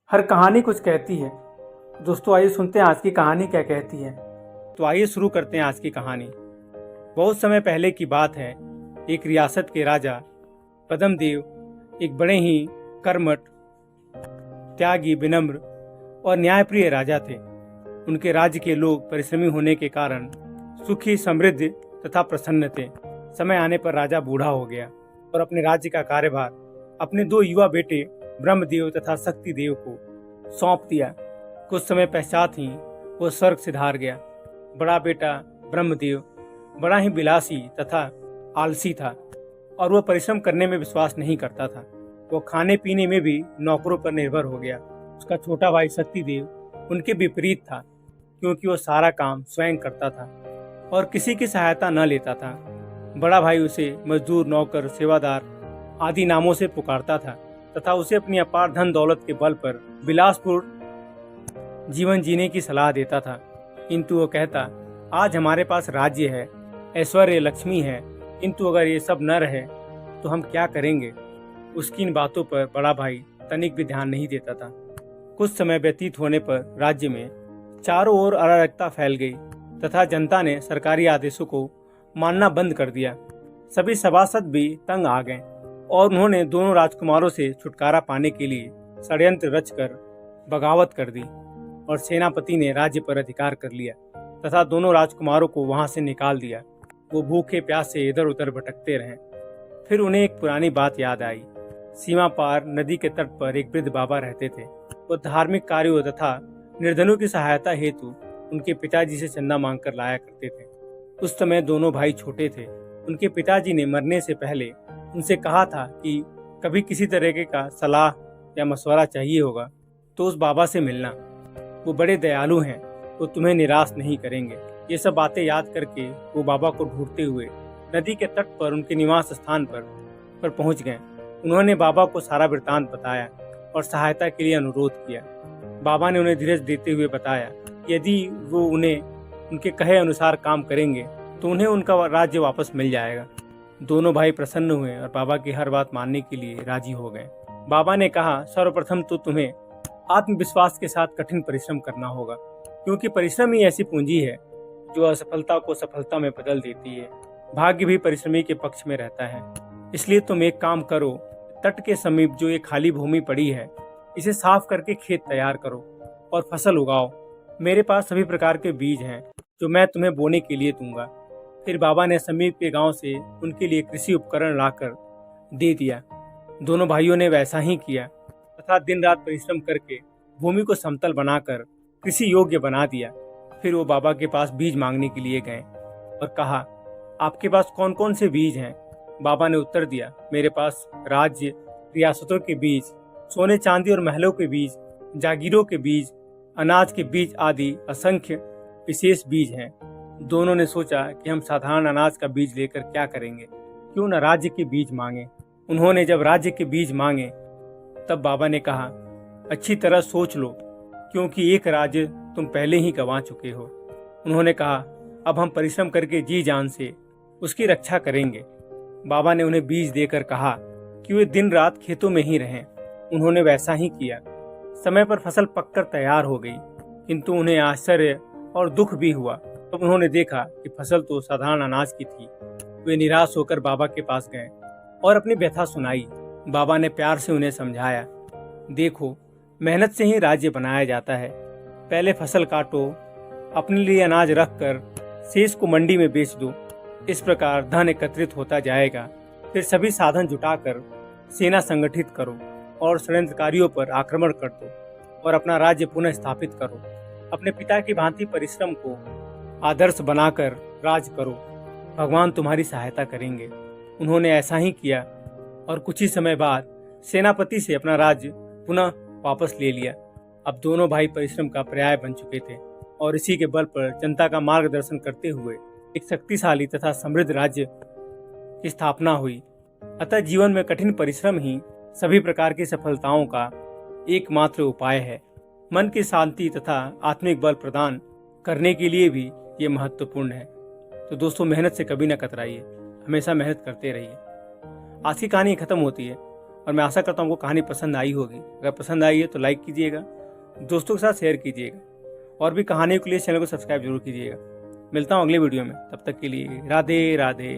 हर कहानी कुछ कहती है। दोस्तों आइए सुनते हैं आज की कहानी क्या कहती है। तो आइए शुरू करते हैं आज की कहानी। बहुत समय पहले की बात है। एक रियासत के राजा पद्मदेव एक बड़े ही कर्मठ, त्यागी, विनम्र और न्यायप्रिय राजा थे। उनके राज्य के लोग परिश्रमी होने के कारण सुखी, समृद्ध तथा प्रसन्न थे। समय आने पर राजा बूढ़ा हो गया और अपने राज्य का कार्यभार अपने दो युवा बेटे ब्रह्मदेव तथा शक्तिदेव को सौंप दिया। कुछ समय पश्चात ही वो स्वर्ग से धार गया। बड़ा बेटा ब्रह्मदेव बड़ा ही विलासी तथा आलसी था और वह परिश्रम करने में विश्वास नहीं करता था। वो खाने पीने में भी नौकरों पर निर्भर हो गया। उसका छोटा भाई शक्तिदेव उनके विपरीत था, क्योंकि वो सारा काम स्वयं करता था और किसी की सहायता न लेता था। बड़ा भाई उसे मजदूर, नौकर, सेवादार आदि नामों से पुकारता था तथा उसे अपनी अपार धन दौलत के बल पर विलासपूर्ण जीवन जीने की सलाह देता था। किंतु वो कहता, आज हमारे पास राज्य है, ऐश्वर्य, लक्ष्मी है, किंतु अगर ये सब न रहे तो हम क्या करेंगे। उसकी इन बातों पर बड़ा भाई तनिक भी ध्यान नहीं देता था। कुछ समय व्यतीत होने पर राज्य में चारों ओर अराजकता फैल गई तथा जनता ने सरकारी आदेशों को मानना बंद कर दिया। सभी सभासद भी तंग आ गए और उन्होंने दोनों राजकुमारों से छुटकारा पाने के लिए षड्यंत्र रचकर बगावत कर दी और सेनापति ने राज्य पर अधिकार कर लिया तथा दोनों राजकुमारों को वहां से निकाल दिया। वो भूखे प्यासे इधर उधर भटकते रहे। फिर उन्हें एक पुरानी बात याद आई। सीमा पार नदी के तट पर एक वृद्ध बाबा रहते थे। वो धार्मिक कार्यों तथा निर्धनों की सहायता हेतु उनके पिताजी से चंदा मांगकर लाया करते थे। उस समय दोनों भाई छोटे थे। उनके पिताजी ने मरने से पहले उनसे कहा था कि कभी किसी तरह का सलाह या मशवरा चाहिए होगा तो उस बाबा से मिलना। वो बड़े दयालु हैं, वो तुम्हें निराश नहीं करेंगे। ये सब बातें याद करके वो बाबा को ढूंढते हुए नदी के तट पर उनके निवास स्थान पर पहुंच गए। उन्होंने बाबा को सारा वृत्तांत बताया और सहायता के लिए अनुरोध किया। बाबा ने उन्हें धीरज देते हुए बताया कि यदि वो उनके कहे अनुसार काम करेंगे तो उन्हें उनका राज्य वापस मिल जाएगा। दोनों भाई प्रसन्न हुए और बाबा की हर बात मानने के लिए राजी हो गए। बाबा ने कहा, सर्वप्रथम तो तुम्हें आत्मविश्वास के साथ कठिन परिश्रम करना होगा, क्योंकि परिश्रम ही ऐसी पूंजी है जो असफलता को सफलता में बदल देती है। भाग्य भी परिश्रमी के पक्ष में रहता है। इसलिए तुम एक काम करो, तट के समीप जो ये खाली भूमि पड़ी है इसे साफ करके खेत तैयार करो और फसल उगाओ। मेरे पास सभी प्रकार के बीज हैं जो मैं तुम्हें बोने के लिए दूंगा। फिर बाबा ने समीप के गांव से उनके लिए कृषि उपकरण लाकर दे दिया। दोनों भाइयों ने वैसा ही किया तथा दिन रात परिश्रम करके भूमि को समतल बनाकर कृषि योग्य बना दिया। फिर वो बाबा के पास बीज मांगने के लिए गए और कहा, आपके पास कौन कौन से बीज हैं। बाबा ने उत्तर दिया, मेरे पास राज्य, रियासतों के बीज, सोने चांदी और महलों के बीज, जागीरों के बीज, अनाज के बीज आदि असंख्य विशेष बीज हैं। दोनों ने सोचा कि हम साधारण अनाज का बीज लेकर क्या करेंगे, क्यों न राज्य के बीज मांगे। उन्होंने जब राज्य के बीज मांगे तब बाबा ने कहा, अच्छी तरह सोच लो, क्योंकि एक राज्य तुम पहले ही गंवा चुके हो। उन्होंने कहा, अब हम परिश्रम करके जी जान से उसकी रक्षा करेंगे। बाबा ने उन्हें बीज देकर कहा कि वे दिन रात खेतों में ही रहें। उन्होंने वैसा ही किया। समय पर फसल पककर तैयार हो गई, किंतु उन्हें आश्चर्य और दुख भी हुआ। तब उन्होंने देखा कि फसल तो साधारण अनाज की थी। वे निराश होकर बाबा के पास गए और अपनी व्यथा सुनाई। बाबा ने प्यार से उन्हें समझाया, देखो, मेहनत से ही राज्य बनाया जाता है। पहले फसल काटो, अपने लिए अनाज रखकर शेष को मंडी में बेच दो। इस प्रकार धन एकत्रित होता जाएगा। फिर सभी साधन जुटाकर सेना संगठित करो और षड्यंत्रकारियों पर आक्रमण कर दो और अपना राज्य पुनः स्थापित करो। अपने पिता की भांति परिश्रम को आदर्श बनाकर राज करो। भगवान तुम्हारी सहायता करेंगे। उन्होंने ऐसा ही किया और कुछ ही समय बाद सेनापति से अपना राज्य पुनः वापस ले लिया। अब दोनों भाई परिश्रम का पर्याय बन चुके थे और इसी के बल पर जनता का मार्गदर्शन करते हुए एक शक्तिशाली तथा समृद्ध राज्य की स्थापना हुई। अतः जीवन में कठिन परिश्रम ही सभी प्रकार की सफलताओं का एकमात्र उपाय है। मन की शांति तथा आत्मिक बल प्रदान करने के लिए भी ये महत्वपूर्ण है। तो दोस्तों, मेहनत से कभी न कतराइए, हमेशा मेहनत करते रहिए। आज की कहानी खत्म होती है। और मैं आशा करता हूँ आपको कहानी पसंद आई होगी। अगर पसंद आई है तो लाइक कीजिएगा, दोस्तों के साथ शेयर कीजिएगा और भी कहानियों के लिए चैनल को सब्सक्राइब जरूर कीजिएगा। मिलता हूँ अगले वीडियो में, तब तक के लिए राधे राधे।